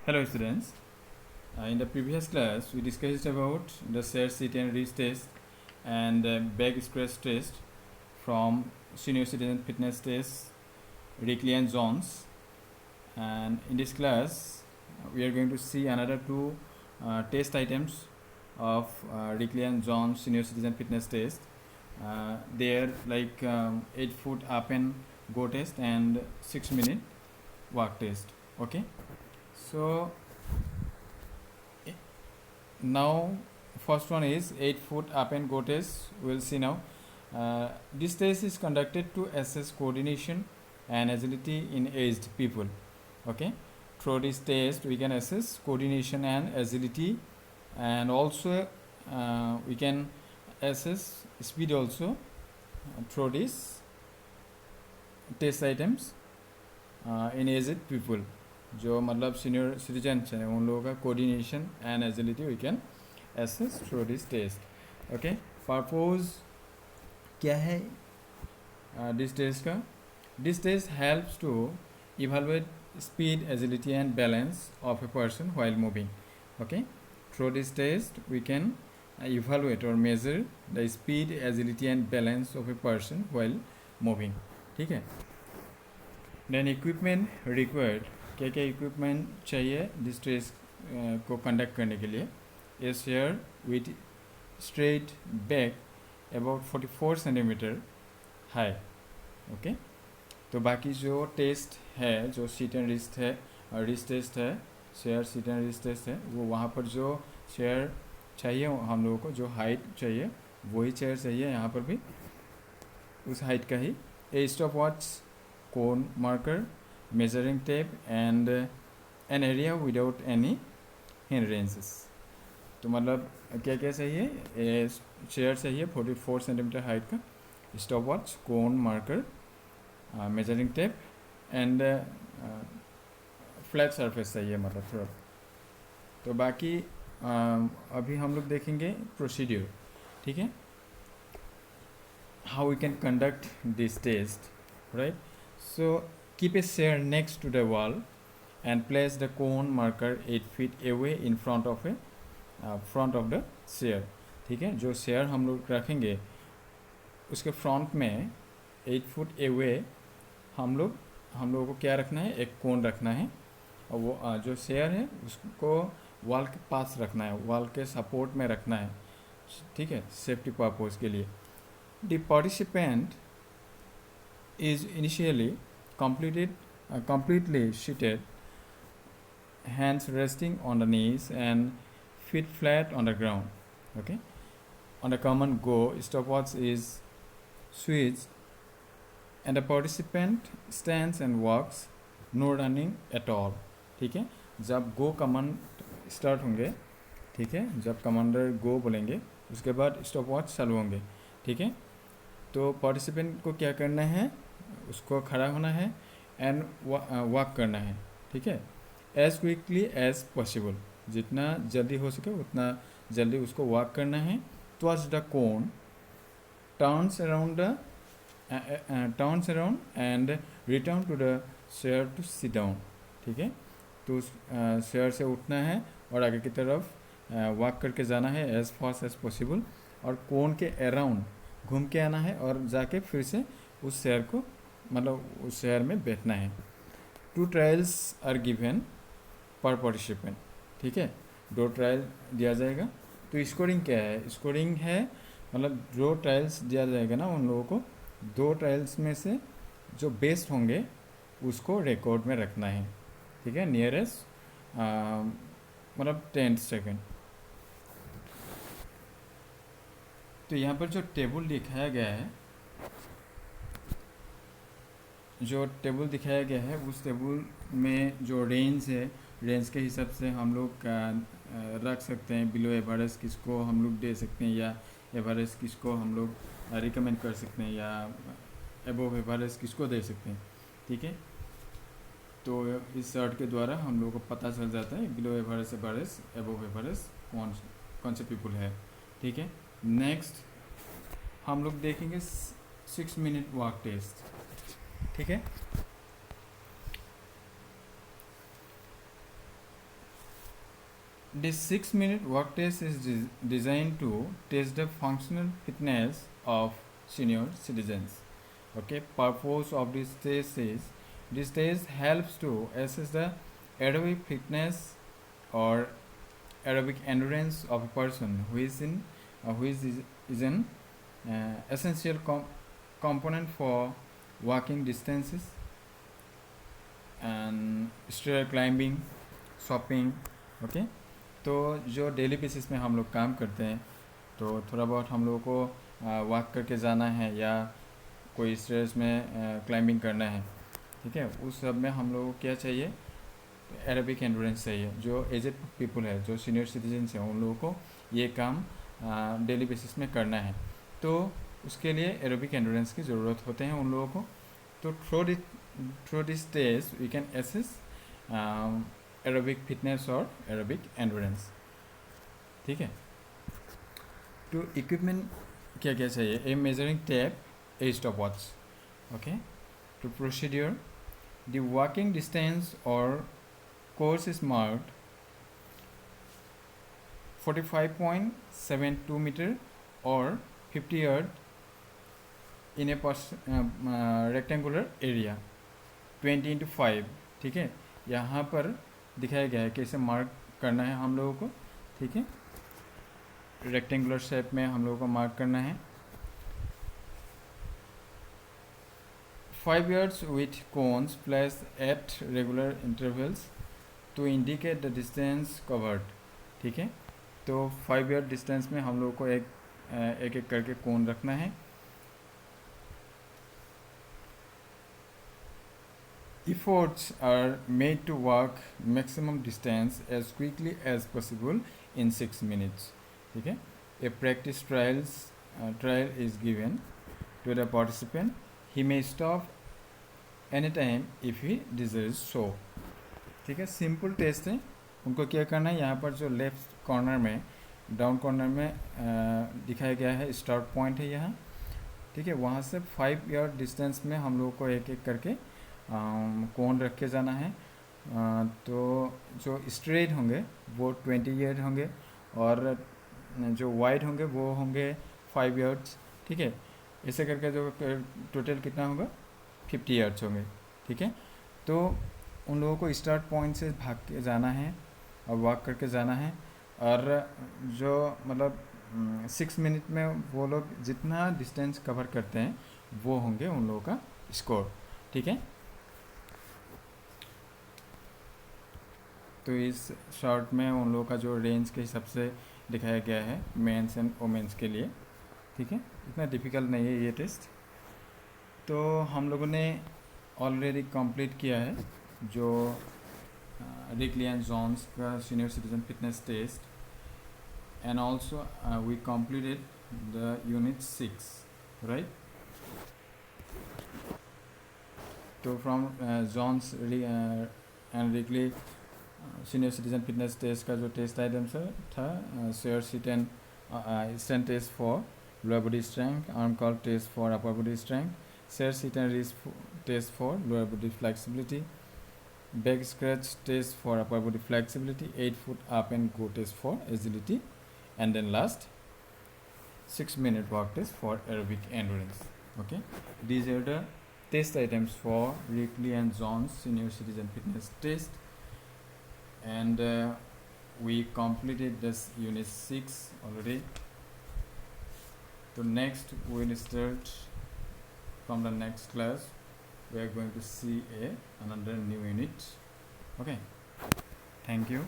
Hello students. In the previous class we discussed about the share sit and reach test and back scratch test from senior citizen fitness test Rickley and Jones, and in this class we are going to see another two test items of Rickley and Jones senior citizen fitness test. They are like 8 foot up and go test and 6-minute walk test. Okay, so now first one is 8 foot up and go test. We'll see now. This test is conducted to assess coordination and agility in aged people. Okay, through this test we can assess coordination and agility, and also we can assess speed also through these test items in aged people. जो मतलब senior citizen हैं उन लोगों का coordination and agility we can assess through this test. Okay, purpose क्या है this test का? This test helps to evaluate speed, agility and balance of a person while moving. Okay, through this test we can evaluate और measure the speed, agility and balance of a person while moving. ठीक है. Then equipment required. क्या क्या equipment चाहिए this test को conduct करने के लिए? A chair with straight back about 44 centimetre high. Okay, तो बाकी जो टेस्ट है, जो सीट एंड रिस्ट है और रिस्ट टेस्ट है, chair sit and reach test है, वो वहाँ पर जो चेयर चाहिए हम लोगों को, जो हाइट चाहिए वही चेयर चाहिए यहाँ पर भी उस हाइट का ही. A stopwatch, cone marker, measuring tape and an area without any hindrances. तो मतलब क्या क्या चाहिए? चेयर चाहिए 44 सेंटीमीटर हाइट का, stop watch, cone marker, measuring tape and flat surface चाहिए मतलब थोड़ा. तो बाकी अभी हम लोग देखेंगे प्रोसीड्यूर. ठीक है, how we can conduct this test, right? So keep a chair next to the wall and place the cone marker 8 feet away in front of the chair. ठीक है, जो चेयर हम लोग रखेंगे उसके फ्रंट में 8 फुट अवे हम लोगों को क्या रखना है? एक कोन रखना है, और वो जो चेयर है उसको वॉल के पास रखना है, वॉल के सपोर्ट में रखना है. ठीक है, सेफ्टी पर्पज के लिए. The participant is initially completely seated, hands resting on the knees and feet flat on the ground. Okay, on the common go, stopwatch is switched and the participant stands and walks, no running at all. ठीक है, जब go command start होंगे, ठीक है, जब commander गो बोलेंगे उसके बाद स्टॉपवॉच चालू होंगे. ठीक है, तो पार्टिसिपेंट को क्या करना है? उसको खड़ा होना है एंड वॉक करना है. ठीक है, एज क्विकली एज पॉसिबल, जितना जल्दी हो सके उतना जल्दी उसको वॉक करना है. Towards the cone, turns around and return to the chair to sit down. ठीक है, तो चेयर से उठना है और आगे की तरफ वॉक करके जाना है एज फास्ट एज पॉसिबल, और कोन के अराउंड घूम के आना है और जाके फिर से उस चेयर को मतलब उस चेयर में बैठना है. 2 ट्रायल्स आर गिवन पर पार्टिसिपेंट. ठीक है, 2 ट्रायल दिया जाएगा. तो स्कोरिंग क्या है? स्कोरिंग है मतलब 2 ट्रायल्स दिया जाएगा ना उन लोगों को, 2 ट्रायल्स में से जो बेस्ट होंगे उसको रिकॉर्ड में रखना है. ठीक है, नियरेस्ट मतलब 10 सेकेंड. तो यहाँ पर जो टेबल दिखाया गया है, उस टेबल में जो रेंज है, रेंज के हिसाब से हम लोग रख सकते हैं. बिलो एवरेज किसको हम लोग दे सकते हैं, या एवरेज किसको हम लोग रिकमेंड कर सकते हैं, या एबोव एवरेज किसको दे सकते हैं. ठीक है, तो इस चार्ट के द्वारा हम लोगों को पता चल जाता है बिलो एवरेज, एबोव एवरेज कौन से पीपल है. ठीक है, नेक्स्ट हम लोग देखेंगे 6 मिनट वॉक टेस्ट. ठीक है, This 6-minute work test is designed to test the functional fitness of senior citizens. Okay, purpose of this test helps to assess the aerobic fitness or aerobic endurance of a person who is an essential component for walking distances and stair climbing, shopping. Okay तो जो daily basis में हम लोग काम करते हैं तो थोड़ा बहुत हम लोगों को वॉक करके जाना है या कोई स्टेयर्स में क्लाइंबिंग करना है, ठीक है, उस सब में हम लोगों को क्या चाहिए, एरोबिक एंडोरेंस चाहिए. जो एजेड पीपल है, जो सीनियर सिटीजन्स हैं, उन लोगों को ये काम डेली बेसिस में करना है, तो उसके लिए एरोबिक एंडोरेंस की ज़रूरत होते हैं उन लोगों को. तो through this test we can assess aerobic fitness और एरोबिक एंडोरेंस. ठीक है. तो इक्विपमेंट क्या क्या चाहिए, a measuring tape, a stopwatch. Okay. तो प्रोसीड्यूर, द वॉकिंग डिस्टेंस और कोर्स इज मार्क्ड 45.72 मीटर और 50 yard in a rectangular area 20x5. ठीक है, यहाँ पर दिखाया गया है कैसे मार्क करना है हम लोगों को. ठीक है, रेक्टेंगुलर शेप में हम लोगों को मार्क करना है. 5 yards with cones placed at regular intervals to indicate the distance covered. ठीक है, तो 5 yard डिस्टेंस में हम लोगों को एक एक करके कोन रखना है. Efforts are made to walk maximum distance as quickly as possible in 6 minutes. ठीक है, a practice trial is given to the participant. He may stop anytime if he desires so. ठीक है, सिंपल टेस्ट है. उनको क्या करना है, यहाँ पर जो लेफ्ट कॉर्नर में, डाउन कॉर्नर में दिखाया गया है स्टार्ट पॉइंट है यहाँ. ठीक है, वहाँ से 5 यार्ड डिस्टेंस में हम लोगों को एक एक करके कोन रख के जाना है. तो जो स्ट्रेट होंगे वो 20 यार्ड होंगे और जो वाइड होंगे वो होंगे 5 यार्ड्स. ठीक है, ऐसे करके जो टोटल कितना होगा 50 यार्ड्स होंगे. ठीक है, तो उन लोगों को स्टार्ट पॉइंट से भाग के जाना है और वॉक करके जाना है. और जो मतलब 6 मिनट में वो लोग जितना डिस्टेंस कवर करते हैं वो होंगे उन लोगों का स्कोर. ठीक है, तो इस शॉर्ट में उन लोगों का जो रेंज के हिसाब से दिखाया गया है मेंस एंड वोमेंस के लिए. ठीक है, इतना डिफ़िकल्ट नहीं है ये टेस्ट. तो हम लोगों ने ऑलरेडी कंप्लीट किया है जो रिकली एंड जॉन्स का senior citizen fitness test, and also we completed the unit 6, right. तो from Jones and Rikli senior citizen fitness test का जो टेस्ट आइटम्स था, chair sit and stand test for lower body strength, arm curl test for upper body strength, chair sit and reach test for lower body flexibility, back scratch test for upper body flexibility, 8 foot up and go test for agility, and then last 6-minute walk test for aerobic endurance. Okay, these are the test items for Ripley and John's senior citizen fitness test, and we completed this unit 6 already. So next we will start from the next class. We are going to see another new unit. Okay, thank you.